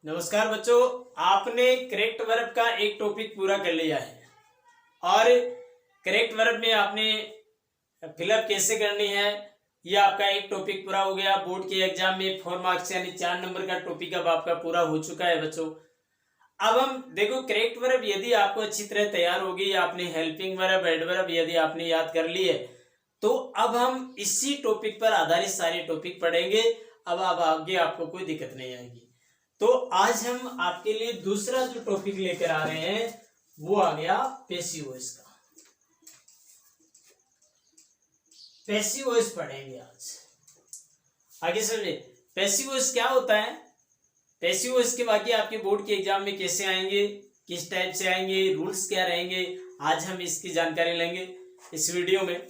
नमस्कार बच्चों, आपने करेक्ट वर्ब का एक टॉपिक पूरा कर लिया है और करेक्ट वर्ब में आपने फिलअप कैसे करनी है ये आपका एक टॉपिक पूरा हो गया। बोर्ड के एग्जाम में 4 मार्क्स यानी 4 नंबर का टॉपिक अब आपका पूरा हो चुका है बच्चों। अब हम देखो करेक्ट वर्ब यदि आपको अच्छी तरह तैयार होगी, आपने हेल्पिंग वर्ब, एडवर्ब यदि आपने याद कर ली है तो अब हम इसी टॉपिक पर आधारित सारे टॉपिक पढ़ेंगे। अब आगे आपको कोई दिक्कत नहीं आएगी। तो आज हम आपके लिए दूसरा जो टॉपिक लेकर आ रहे हैं वो आ गया पैसिव वॉइस का। पैसिव वॉइस पढ़ेंगे आज। आगे समझे पैसिव वॉइस क्या होता है। पैसिव वॉइस के बाकी आपके बोर्ड के एग्जाम में कैसे आएंगे, किस टाइप से आएंगे, रूल्स क्या रहेंगे, आज हम इसकी जानकारी लेंगे इस वीडियो में।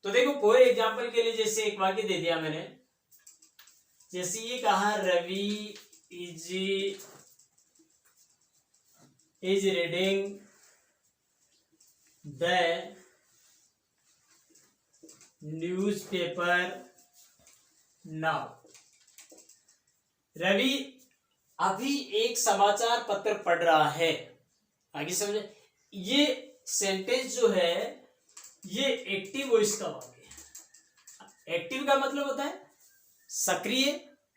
तो देखो फॉर एग्जाम्पल के लिए जैसे एक वाक्य दे दिया मैंने, जैसे ये कहा Ravi is reading the newspaper now। Ravi अभी एक समाचार पत्र पढ़ रहा है। आगे समझे, ये सेंटेंस जो है ये एक्टिव वॉइस का वाक्य है। एक्टिव का मतलब होता है सक्रिय,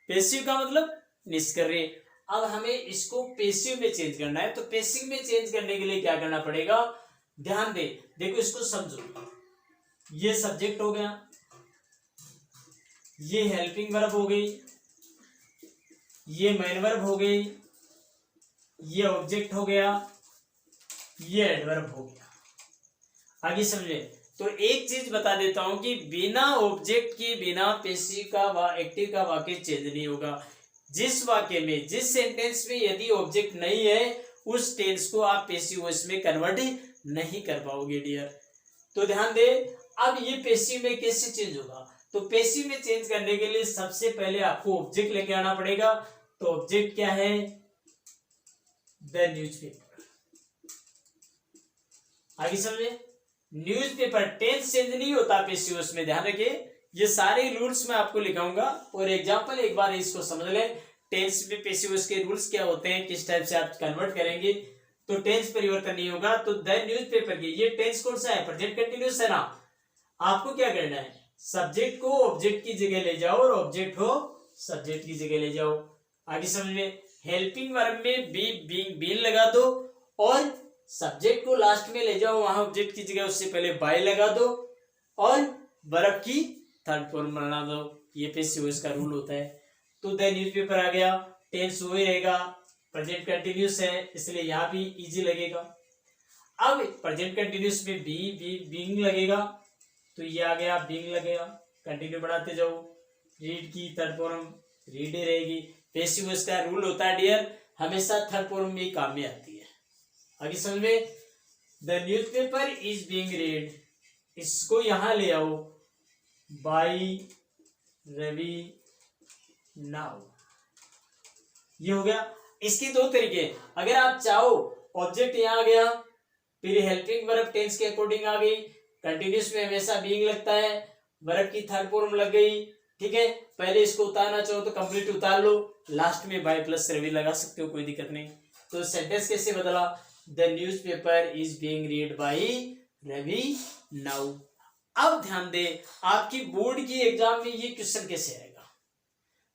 पैसिव का मतलब निष्क्रिय। अब हमें इसको पैसिव में चेंज करना है, तो पैसिव में चेंज करने के लिए क्या करना पड़ेगा, ध्यान दे, देखो इसको समझो। ये सब्जेक्ट हो गया, ये हेल्पिंग वर्ब हो गई, ये मेन वर्ब हो गई, ये ऑब्जेक्ट हो गया, ये एडवर्ब हो गया। आगे समझे, तो एक चीज बता देता हूं कि बिना ऑब्जेक्ट के बिना पैसिव का व एक्टिव का वाक्य चेंज नहीं होगा। जिस वाक्य में, जिस सेंटेंस में यदि ऑब्जेक्ट नहीं है उस टेंस को आप पैसिव वॉइस में कन्वर्ट नहीं कर पाओगे डियर। तो ध्यान दे, अब ये पैसिव में कैसे चेंज होगा, तो पैसिव में चेंज करने के लिए सबसे पहले आपको ऑब्जेक्ट लेके आना पड़ेगा। तो ऑब्जेक्ट क्या है, द न्यूज़पेपर। आगे समझे, न्यूज़पेपर टेंस चेंज नहीं होता पैसिव वॉइस में, ध्यान रखिए। ये सारे रूल्स मैं आपको लिखाऊंगा और एग्जांपल एक बार इसको समझ लें। टेंस में पैसिव वॉइस के रूल्स क्या होते हैं, किस टाइप से आप कन्वर्ट करेंगे। तो टेंस परिवर्तन नहीं होगा। तो द न्यूज़पेपर की ये टेंस कौन सा है, प्रेजेंट कंटिन्यूअस है ना। आपको क्या करना है, सब्जेक्ट को ऑब्जेक्ट की जगह ले जाओ और ऑब्जेक्ट को सब्जेक्ट की जगह ले जाओ। आगे समझ में, हेल्पिंग वर्ब में बी, बीइंग, बीन लगा दो और सब्जेक्ट को लास्ट में ले जाओ, वहां ऑब्जेक्ट की जगह उससे पहले बाय लगा दो और वर्ब की थर्ड फॉर्म बना दो। ये पैसिव वॉइस का रूल होता है। तो द न्यूज़पेपर आ गया, टेंस वही रहेगा, प्रेजेंट कंटिन्यूअस है इसलिए यहाँ भी इजी लगेगा। अब प्रेजेंट कंटिन्यूअस में बीइंग लगेगा, तो ये आ गया बीइंग लगेगा। कंटिन्यू बढ़ाते जाओ, रीड की थर्ड फॉर्म रीड ही रहेगी। पैसिव वॉइस का रूल होता है डियर, हमेशा थर्ड फॉर्म में काम में आती है। आगे समझ में, the newspaper is being read, इसको यहां ले आओ, बाई रवि नाउ। ये हो गया। इसके दो तरीके, अगर आप चाहो ऑब्जेक्ट यहां आ गया, फिर हेल्पिंग वर्ब टेंस के अकॉर्डिंग आ गई, कंटिन्यूअस में हमेशा बीइंग लगता है, वर्ब की थर्ड फॉर्म लग गई, ठीक है। पहले इसको उतारना चाहो तो कंप्लीट उतार लो, लास्ट में बाय प्लस रवि लगा सकते हो, कोई दिक्कत नहीं। तो सेंटेंस कैसे बदला, the newspaper is being read by Ravi now. अब ध्यान दे, आपकी बोर्ड की एग्जाम में ये क्वेश्चन कैसे आएगा।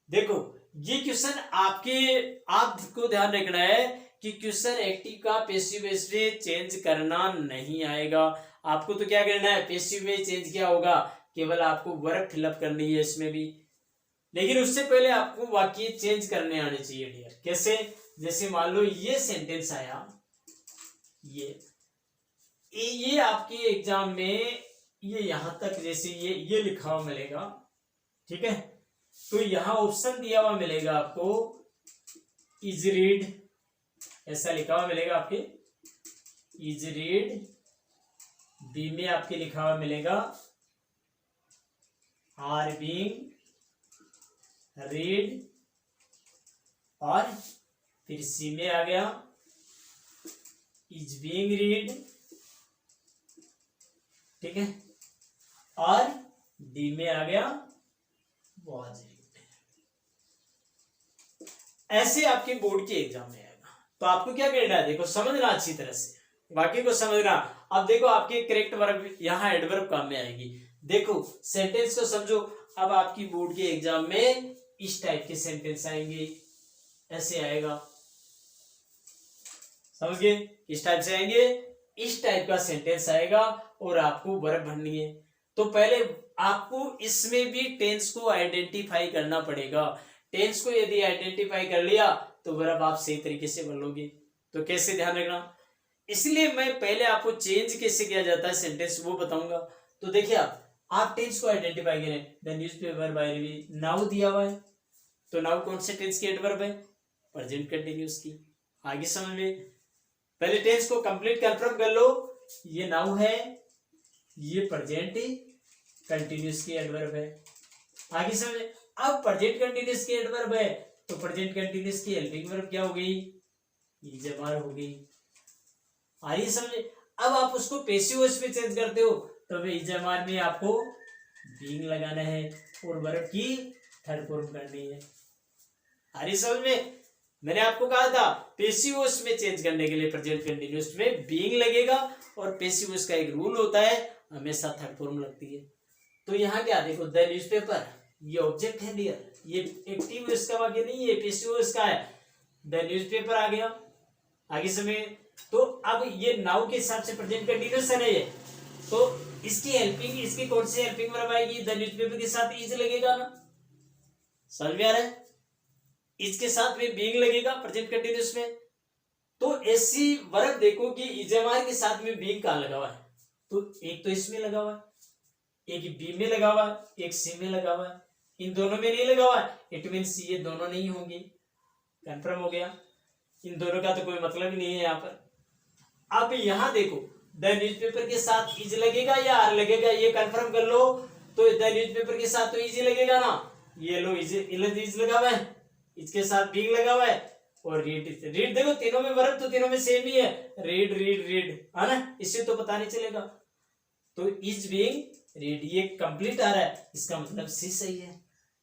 देखो ये क्वेश्चन आपको ध्यान रखना है कि क्वेश्चन एक्टिव का पैसिव में चेंज करना नहीं आएगा। आपको तो क्या करना है, पैसिव में चेंज क्या होगा, केवल आपको वर्ब फिलअप करनी है इसमें भी, लेकिन उससे पहले आपको वाक्य चेंज करने आने चाहिए डियर। कैसे, जैसे मान लो ये सेंटेंस आया, ये आपके एग्जाम में ये यहां तक जैसे ये लिखा हुआ मिलेगा, ठीक है। तो यहां ऑप्शन दिया हुआ मिलेगा आपको, इज रीड, ऐसा लिखा हुआ मिलेगा आपके, इज रीड। बी में आपके लिखा हुआ मिलेगा आर बीइंग रीड, और फिर सी में आ गया इज बीइंग रीड, ठीक है, और डी में आ गया वाज रीड। ऐसे आपके बोर्ड के एग्जाम में आएगा। तो आपको क्या करना है, देखो समझना अच्छी तरह से, बाकी को समझना। अब देखो आपके करेक्ट वर्ब यहाँ एडवर्ब काम में आएगी। देखो सेंटेंस को समझो। अब आपकी बोर्ड के एग्जाम में इस टाइप के सेंटेंस आएंगे, ऐसे आएगा, समझ गए? इस टाइप से आएंगे, इस टाइप का सेंटेंस आएगा और आपको वर्ब भरनी है। तो पहले आपको इसमें भी टेंस को आइडेंटिफाई करना पड़ेगा। टेंस को यदि आइडेंटिफाई कर लिया तो वर्ब आप सही तरीके से भर लोगे। तो कैसे, ध्यान रखना। इसलिए मैं पहले आपको चेंज कैसे किया जाता है सेंटेंस वो बताऊंगा। तो देखिए आप टेंस को आइडेंटिफाई करें। The newspaper by Ravi, now दिया हुआ है, तो नाउ कौन से टेंस की एडवर्ब है, प्रेजेंट कंटिन्यूअस की। आगे समझ में, पहले टेंस को कंप्लीट कंफर्म कर लो। ये नाउ है, ये प्रेजेंट कंटिन्यूअस की एडवर्ब है। आगे समझ, अब प्रेजेंट कंटिन्यूअस की एडवर्ब है तो प्रेजेंट कंटिन्यूअस की हेल्पिंग वर्ब क्या हो गई, इजमार हो गई। आइए समझे। अब आप उसको पैसिव वॉइस में चेंज करते हो तो इजमार में आपको बीइंग लगाना है और वर्ब की थर्ड फॉर्म करनी है। आइए समझ में, मैंने आपको कहा था पैसिव वॉइस में चेंज करने के लिए प्रेजेंट कंटिन्यूअस में बीइंग लगेगा और पैसिव वॉइस का एक रूल होता है, हमेशा थर्ड फॉर्म लगती है। तो यहाँ क्या देखो, द न्यूज़पेपर, ये ऑब्जेक्ट है डियर, ये एक्टिव वॉइस का वाक्य नहीं है, पैसिव वॉइस का है। द न्यूज़पेपर आ गया। आगे समय, तो अब ये नाउ के हिसाब से प्रेजेंट कंटिन्यूअस है ये, तो इसकी हेल्पिंग, इसकी कौन सी हेल्पिंग वर्ब आएगी, द न्यूज़पेपर के साथ इज लगेगा ना, समझ में आ रहा है? इसके साथ में बीइंग लगेगा प्रेजेंट कंटिन्यूअस में। तो ऐसी वर्ब देखो कि इजमार के साथ में बीइंग कहां लगा हुआ है, तो एक तो इसमें लगा हुआ है, एक बी में लगा हुआ है, एक सी में लगा हुआ है, इन दोनों में नहीं लगा हुआ है, इट मीन्स ये दोनों नहीं होंगे। कंफर्म हो गया, इन दोनों का तो कोई मतलब ही नहीं है यहाँ पर। अब यहां देखो, द न्यूज़पेपर के साथ इज लगेगा या आर लगेगा, ये कंफर्म कर लो। तो द न्यूज़पेपर के साथ तो इज लगेगा ना, ये लो इज लगा हुआ है, इसके साथ बीइंग लगा हुआ है, और रीड देखो तीनों में वर्ब तो तीनों में सेम ही है, रीड रीड रीड, है ना, इससे तो पता नहीं चलेगा। तो इज बीइंग रीड, ये कंप्लीट आ रहा है, इसका मतलब सी सही है।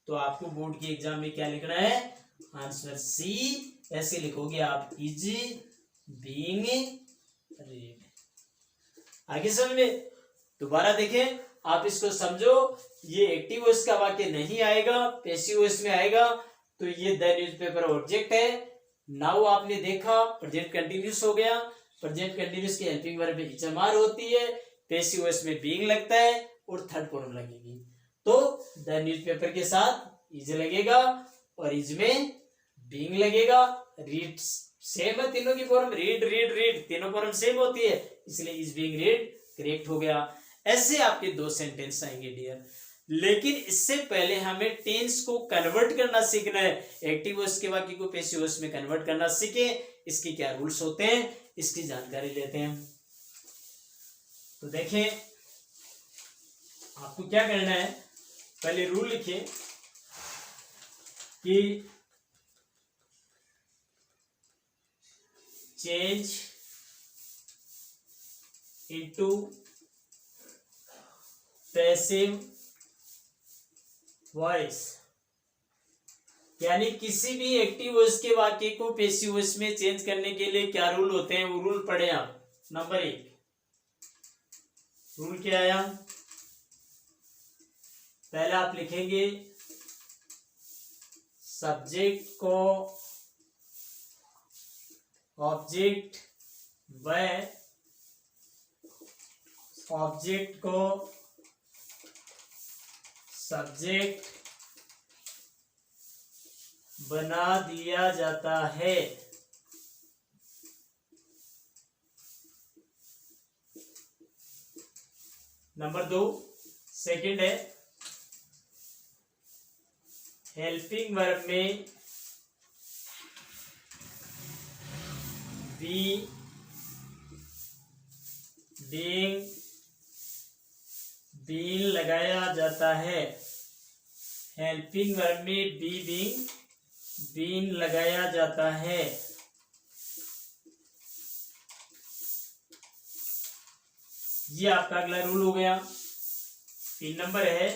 तो आपको बोर्ड के एग्जाम में क्या लिखना है, आंसर सी ऐसे लिखोगे आप, इज बीइंग रीड। आगे समझ में, दोबारा देखें, आप इसको समझो। ये एक्टिव वॉइस का वाक्य नहीं आएगा, पैसिव वॉइस में आएगा। तो ये द न्यूज़पेपर ऑब्जेक्ट है, नाउ आपने देखा प्रेजेंट कंटिन्यूअस हो गया, प्रेजेंट कंटिन्यूअस की हेल्पिंग वर्ब इजमार होती है, पैसिव वॉइस में बीइंग लगता है और थर्ड फॉर्म लगेगी। तो द न्यूज़पेपर के साथ इज लगेगा और इज में बीइंग लगेगा। रीड सेम है, तीनों की फॉर्म रीड रीड रीड, तीनों फॉर्म सेम होती है, इसलिए इज बीइंग रीड करेक्ट हो गया। ऐसे आपके दो सेंटेंस आएंगे डियर। लेकिन इससे पहले हमें टेंस को कन्वर्ट करना सीखना है, एक्टिव वॉइस के वाक्य को पैसिव वॉइस में कन्वर्ट करना सीखे। इसके क्या रूल्स होते हैं, इसकी जानकारी लेते हैं। तो देखें, आपको क्या करना है, पहले रूल लिखिए कि चेंज इनटू पैसिव वॉइस, यानी किसी भी एक्टिव वॉइस के वाक्य को पैसिव वॉइस में चेंज करने के लिए क्या रूल होते हैं, वो रूल पढ़े आप। नंबर 1 रूल क्या आया, पहले आप लिखेंगे सब्जेक्ट को ऑब्जेक्ट व ऑब्जेक्ट को सब्जेक्ट बना दिया जाता है। नंबर 2 सेकंड है, हेल्पिंग वर्ब में बी बीइंग बीइंग लगाया जाता है। हेल्पिंग वर्ब में बी बीइंग लगाया जाता है। ये आपका अगला रूल हो गया। 3 नंबर है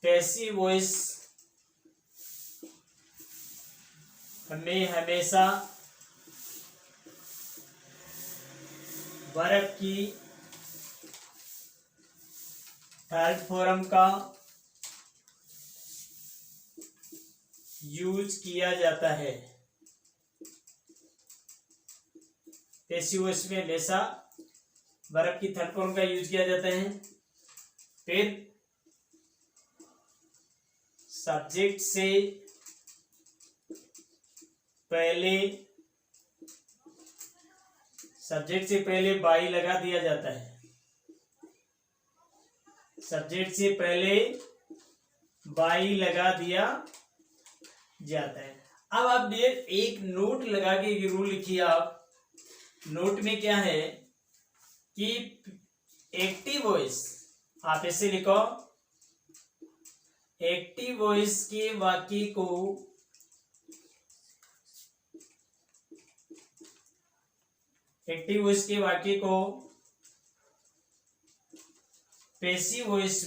पैसिव वॉइस में हमेशा वर्ब की थर्ड फॉर्म का यूज किया जाता है। पैसिव वॉइस में हमेशा वर्ब की थर्ड फॉर्म का यूज किया जाता है। फिर सब्जेक्ट से पहले बाई लगा दिया जाता है। सब्जेक्ट से पहले बाई लगा दिया जाता है। अब आप डियर एक नोट लगा के एक रूल लिखिए। आप नोट में क्या है कि एक्टिव वॉइस, आप ऐसे लिखो, एक्टिव वॉइस के वाक्य को पैसिव वॉइस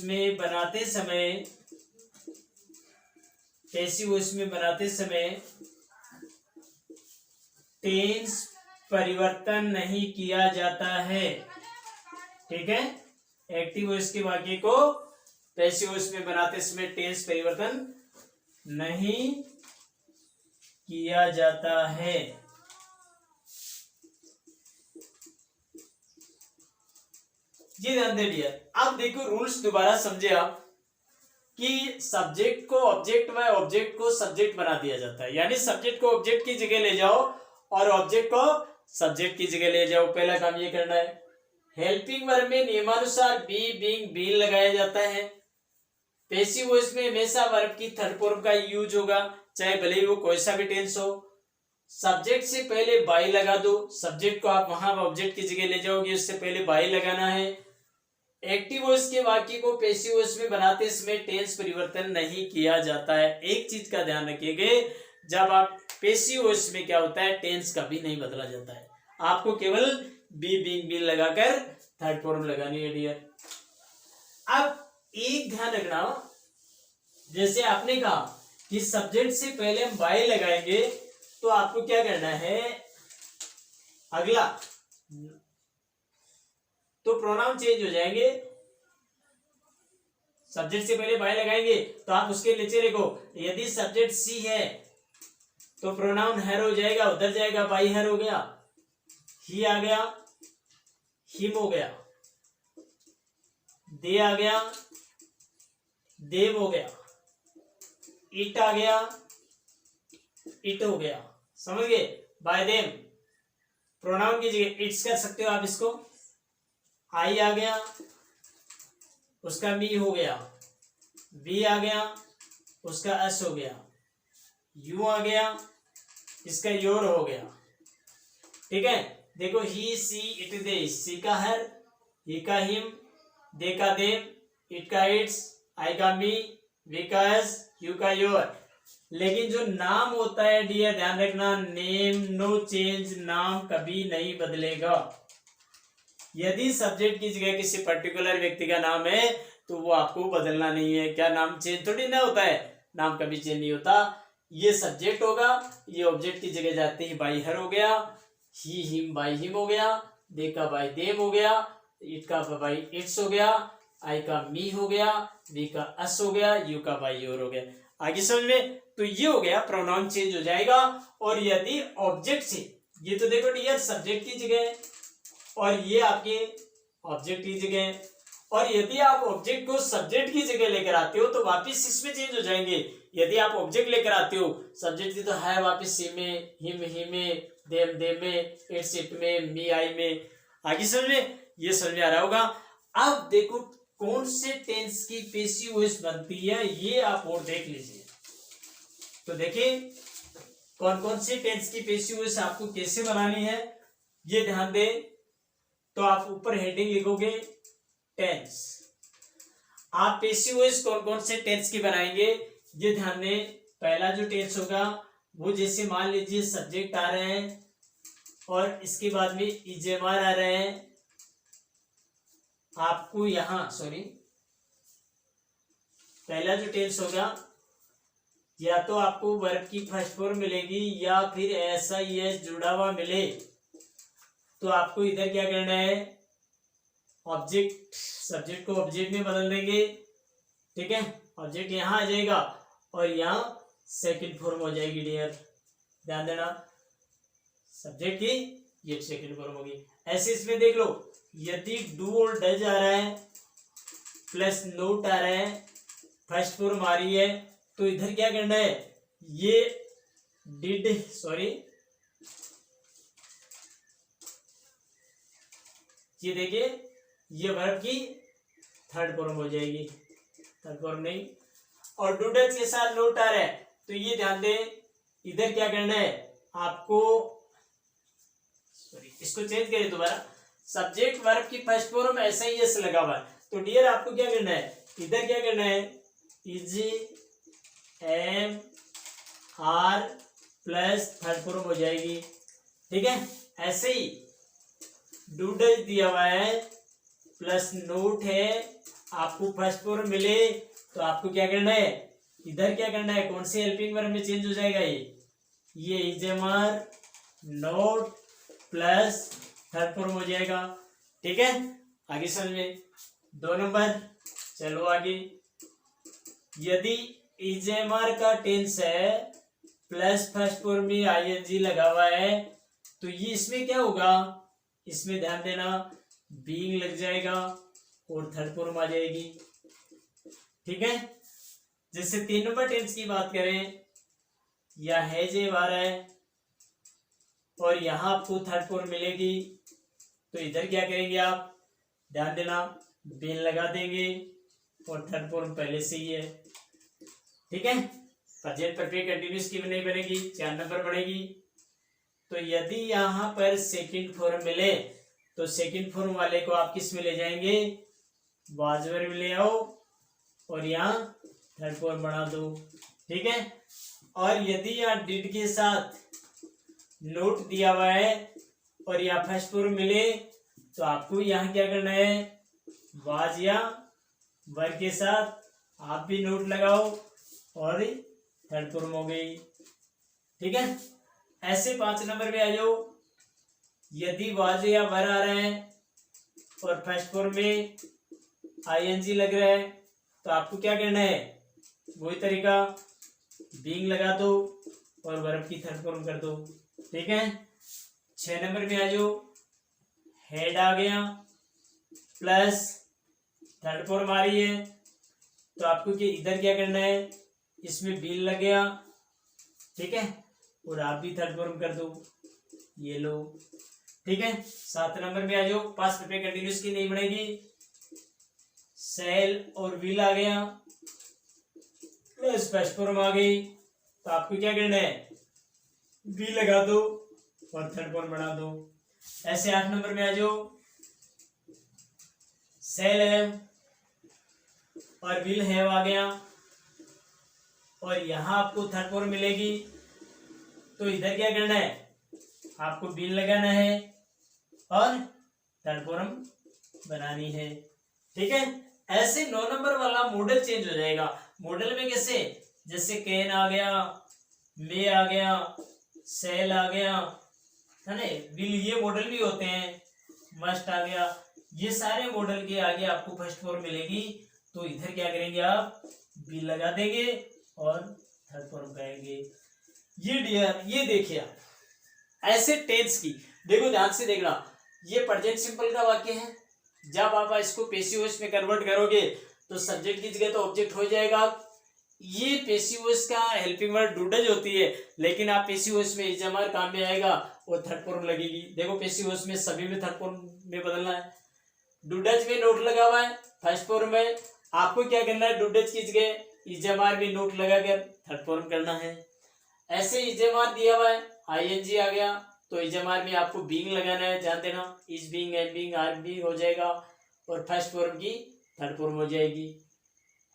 में बनाते समय टेंस परिवर्तन नहीं किया जाता है। ठीक है, एक्टिव वॉइस के वाक्य को पैसिव वॉइस में बनाते समय टेंस परिवर्तन नहीं किया जाता है। जी ध्यान दे डियर। अब देखो रूल्स दोबारा समझे आप कि सब्जेक्ट को ऑब्जेक्ट व ऑब्जेक्ट को सब्जेक्ट बना दिया जाता है, यानी सब्जेक्ट को ऑब्जेक्ट की जगह ले जाओ और ऑब्जेक्ट को सब्जेक्ट की जगह ले जाओ। पहला काम ये करना है। हेल्पिंग वर्ब में नियमानुसार बी, बीइंग, बीन लगाया जाता है। पैसिव वॉइस में हमेशा वर्ब की थर्ड फॉर्म का यूज होगा, चाहे भले ही वो कोई सा भी टेंस हो। सब्जेक्ट से पहले बाई लगा दो, सब्जेक्ट को आप वहां ऑब्जेक्ट की जगह ले जाओगे, उससे पहले बाई लगाना है। एक्टिव वॉइस के वाक्य को पैसिव वॉइस में बनाते समय टेंस परिवर्तन नहीं किया जाता है। एक चीज का ध्यान रखिएगा, जब आप पैसिव वॉइस में क्या होता है, टेंस कभी नहीं बदला जाता है। आपको केवल बी, बीइंग, बीन लगाकर थर्ड फॉर्म लगानी है डियर। अब एक ध्यान रखना, जैसे आपने कहा कि सब्जेक्ट से पहले हम बाई लगाएंगे, तो आपको क्या करना है, अगला तो प्रोनाउन चेंज हो जाएंगे। सब्जेक्ट से पहले बाई लगाएंगे तो आप उसके नीचे लिखो, यदि सब्जेक्ट सी है तो प्रोनाउन हैर हो जाएगा, उधर जाएगा, बाई हैर हो गया, ही आ गया, हिम हो गया, दे आ गया, देव हो गया, इट आ गया, इट हो गया। समझ गए? बाय देम प्रोनाउन की जगह इट्स कर सकते हो आप इसको। आई आ गया, उसका मी हो गया, वी आ गया, उसका एस हो गया, यू आ गया, इसका योर हो गया। ठीक है, देखो ही, सी, इट, दे, सी का हर, ही का हिम, दे का देम, इट का इट्स, आई का मी, वी का एस, यू का योर। लेकिन जो नाम होता है डियर, ध्यान रखना, नेम नो चेंज, नाम कभी नहीं बदलेगा। यदि सब्जेक्ट की जगह किसी पर्टिकुलर व्यक्ति का नाम है तो वो आपको बदलना नहीं है। क्या नाम चेंज थोड़ी ना होता है, नाम कभी चेंज नहीं होता। ये सब्जेक्ट होगा, ये ऑब्जेक्ट की जगह जाते ही बाई हर हो गया, ही, हिम, बाई हिम हो गया, दे का बाई देम हो गया, इट का बाई इट्स हो गया, आई का मी हो गया, वी का अस हो गया, यू का बाई योर हो गया। आगे समझ में? तो ये हो गया, प्रोनाउन चेंज हो जाएगा। और यदि ऑब्जेक्ट से, ये तो देखो डियर सब्जेक्ट की जगह और ये आपके ऑब्जेक्ट की जगह, और यदि आप ऑब्जेक्ट को सब्जेक्ट की जगह लेकर आते हो तो वापस इसमें चेंज हो जाएंगे। यदि आप ऑब्जेक्ट लेकर आते हो, सब्जेक्ट की तो है वापस सी में, हिम ही में, देम दे में, इट्स इट में, मी आई में। आगे समझ में? ये समझ में आ रहा होगा। अब देखो कौन से टेंस की पैसिव वॉइस बनती है, ये आप और देख लीजिए। तो देखिए कौन कौन से टेंस की पैसिव वॉइस आपको कैसे बनानी है, ये ध्यान दें। तो आप ऊपर हेडिंग लिखोगे टेंस। आप पैसिव वॉइस कौन कौन से टेंस की बनाएंगे, ये ध्यान दें। पहला जो टेंस होगा वो, जैसे मान लीजिए सब्जेक्ट आ रहे हैं और इसके बाद में इजेमार आ रहे हैं, आपको यहाँ पहला जो टेंस होगा, या तो आपको वर्ब की फर्स्ट फॉर्म मिलेगी या फिर ऐसा एस जुड़ा हुआ मिले, तो आपको इधर क्या करना है, ऑब्जेक्ट, सब्जेक्ट को ऑब्जेक्ट में बदल देंगे। ठीक है, ऑब्जेक्ट यहाँ आ जाएगा और यहाँ सेकंड फॉर्म हो जाएगी डियर, ध्यान देना, सब्जेक्ट की ये सेकंड फॉर्म होगी। ऐसे इसमें देख लो, यदि डू और डज आ रहा है प्लस नोट आ रहा है, फर्स्ट फॉर्म आ रही है, तो इधर क्या करना है, ये डिड ये देखिए, ये वर्ब की थर्ड फॉर्म हो जाएगी, थर्ड फॉर्म नहीं। और डू डज के साथ नोट आ रहा है, तो ये ध्यान दे, इधर क्या करना है आपको, इसको चेंज करें दोबारा, सब्जेक्ट वर्ब की फर्स्ट फॉर्म ऐसा ही एस लगा हुआ है, तो डियर आपको क्या करना है, इधर क्या करना है, is am are plus third form हो जाएगी। ठीक है, ऐसे ही डू डज दिया हुआ है प्लस नोट है, आपको फर्स्ट फॉर्म मिले, तो आपको क्या करना है, इधर क्या करना है, कौन से हेल्पिंग वर्ब में चेंज हो जाएगा, ये is am are not plus third form हो जाएगा। ठीक है, आगे समझ में, 2 नंबर, चलो आगे, यदि इज एम आर का टेंस है प्लस फर्स्ट फॉर्म में आईएनजी लगा हुआ है, तो ये इसमें क्या होगा, इसमें ध्यान देना, बीइंग लग जाएगा और थर्ड फॉर्म आ जाएगी। ठीक है, जैसे 3 नंबर टेंस की बात करें, या है जे आ रहा है और यहां आपको थर्ड फॉर्म मिलेगी, तो इधर क्या करेंगे आप, ध्यान देना, बीन लगा देंगे और थर्ड फॉर्म पहले से ही है। ठीक है, प्रेजेंट परफेक्ट कंटिन्यूअस की नहीं बनेगी, 4 नंबर बनेगी। तो यदि यहां पर सेकंड फॉर्म मिले, तो सेकंड फॉर्म वाले को आप किस में ले जाएंगे, वाज वर्ब में ले आओ और यहाँ थर्ड फॉर्म बना दो। ठीक है, और यदि यहाँ डिड के साथ नोट दिया हुआ है और या फर्स्ट फॉर्म मिले, तो आपको यहाँ क्या करना है, वाज या वर्ब के साथ आप भी नोट लगाओ और थर्ड फॉर्म हो गई। ठीक है, ऐसे 5 नंबर पे आ जाओ, यदि वाज या वर आ रहे हैं और फर्स्ट फॉर्म में आईएनजी लग रहा है, तो आपको क्या करना है, वही तरीका, बीइंग लगा दो और वर्ब की थर्ड फॉर्म कर दो। ठीक है, 6 नंबर में आ जाओ, हेड आ गया प्लस थर्ड फॉर्म आ रही है, तो आपको इधर क्या करना है, इसमें बीन लग गया। ठीक है, और आप भी थर्ड फॉर्म कर दो, ये लो। ठीक है, 7 नंबर में आ जाओ, पास्ट परफेक्ट कंटिन्यूअस की नहीं बनेगी, सेल और विल आ गया प्लस फर्स्ट फॉर्म आ गई, तो आपको क्या करना है, वी लगा दो और थर्ड फॉर्म बना दो। ऐसे 8 नंबर में आ जाओ, सेल हैव और विल हैव आ गया और यहां आपको थर्ड फॉर्म मिलेगी, तो इधर क्या करना है, आपको विल लगाना है और थर्ड फॉर्म बनानी है। ठीक है, ऐसे 9 नंबर वाला मॉडल चेंज हो जाएगा। मॉडल में कैसे, जैसे कैन आ गया, मे आ गया, सेल आ गया, है ना, विल, ये मॉडल भी होते हैं, मस्ट आ गया, ये सारे मॉडल के आगे आपको फर्स्ट फॉर्म मिलेगी, तो इधर क्या करेंगे आप, विल लगा देंगे और थर्ड फॉर्म करेंगे। ये डियर, ये देखिए आप, ऐसे टेंस की देखो, ध्यान से देखना, ये प्रेजेंट सिंपल का वाक्य है, जब आप इसको पैसिव वॉइस में कन्वर्ट करोगे तो सब्जेक्ट की जगह तो ऑब्जेक्ट हो जाएगा। ये पैसिव वॉइस का हेल्पिंग वर्ड डू डज होती है, लेकिन आप पैसिव वॉइस में इजमार काम में आएगा और थर्ड फॉर्म लगेगी। देखो पैसिव वॉइस में सभी में थर्ड फॉर्म में बदलना है। डू डज में नोट लगा हुआ है फर्स्ट फॉर्म में, आपको क्या करना है, डू डज की जगह इजमार में नोट लगाकर थर्ड फॉर्म करना है। ऐसे इजमार दिया हुआ है, आईएनजी आ गया, तो इजमार में आपको बीइंग लगाना है, ध्यान देना, is being, am being, are being हो जाएगा और फर्स्ट फॉर्म की थर्ड फॉर्म हो जाएगी।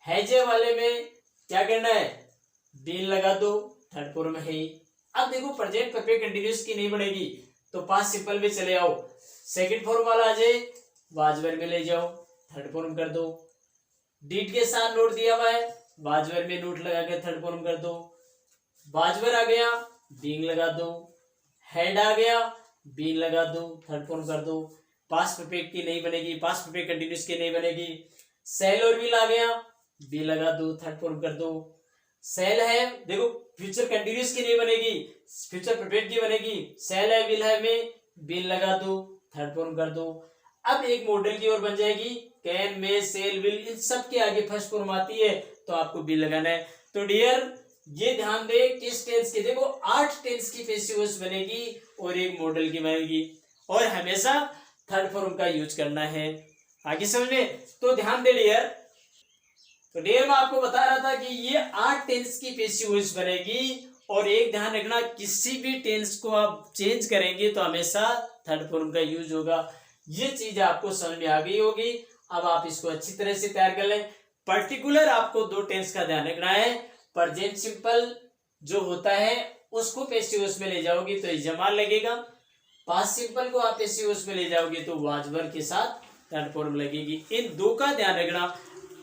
हैजे वाले में क्या करना है, बीन लगा दो, थर्ड फॉर्म है ही। अब देखो प्रेजेंट परफेक्ट कंटीन्यूअस की नहीं बनेगी, तो पास्ट सिंपल में चले आओ, सेकंड फॉर्म वाला आ जाए, वाज वर्ब में ले जाओ, थर्ड फॉर्म कर दो। डिड के साथ नोट दिया हुआ है, वाजवर में नोट लगा के थर्ड फॉर्म कर दो। वाजवर आ गया, बीइंग लगा दो। हैड आ गया, बीइंग लगा दो, थर्ड फॉर्म कर दो। पास्ट परफेक्ट की नहीं बनेगी, पास्ट परफेक्ट कंटिन्यूस की नहीं बनेगी। सेल और विल आ गया, बी लगा दो, थर्ड फॉर्म कर दो। सेल है, देखो फ्यूचर कंटिन्यूस की नहीं बनेगी, फ्यूचर परफेक्ट की बनेगी। सेल है, विल है में बी लगा दो, थर्ड फॉर्म कर दो। अब एक मॉडल की ओर बन जाएगी, कैन, मे, सेल, विल, इन सब के आगे फर्स्ट फॉर्म आती है तो आपको बी लगाना है। तो डियर ये ध्यान दे किस टेंस की, देखो 8 टेंस की पैसिव वॉइस बनेगी और एक मॉडल की बनेगी और हमेशा थर्ड फॉर्म का यूज करना है। आगे समझ में, तो ध्यान दे डियर। तो डियर मैं आपको बता रहा था कि ये 8 टेंस की पैसिव वॉइस बनेगी और एक ध्यान रखना, किसी भी टेंस को आप चेंज करेंगे तो हमेशा थर्ड फॉर्म का यूज होगा। ये चीज आपको समझ में आ गई होगी। अब आप इसको अच्छी तरह से तैयार कर लें। पर्टिकुलर आपको 2 टेंस का ध्यान रखना है। प्रेजेंट सिंपल जो होता है उसको पैसिव वॉइस में ले जाओगे तो इजमाल लगेगा। पास्ट सिंपल को आप पैसिव वॉइस में ले जाओगे तो वाजवर के साथ थर्ड फॉर्म लगेगी। इन 2 का ध्यान रखना।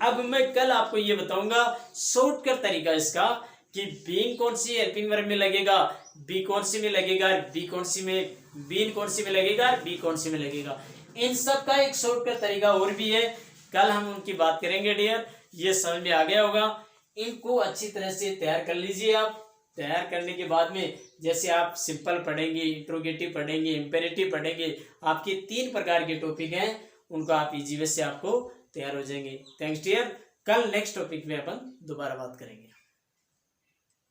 अब मैं कल आपको ये बताऊंगा शॉर्टकट तरीका इसका कि बीइंग कौन सी हेल्पिंग वर्ब में लगेगा, बी कौन सी में लगेगा, बी कौन सी में, बीन कौन सी में लगेगा, बी कौन सी में लगेगा। इन सब का एक शॉर्टकट तरीका और भी है, कल हम उनकी बात करेंगे डियर। ये समझ में आ गया होगा। इनको अच्छी तरह से तैयार कर लीजिए आप। तैयार करने के बाद में जैसे आप सिंपल पढ़ेंगे, इंट्रोगेटिव पढ़ेंगे, इंपेरेटिव पढ़ेंगे, आपके 3 प्रकार के टॉपिक हैं, उनको आप इजी वे से आपको तैयार हो जाएंगे। Thanks dear. कल नेक्स्ट टॉपिक में अपन दोबारा बात करेंगे।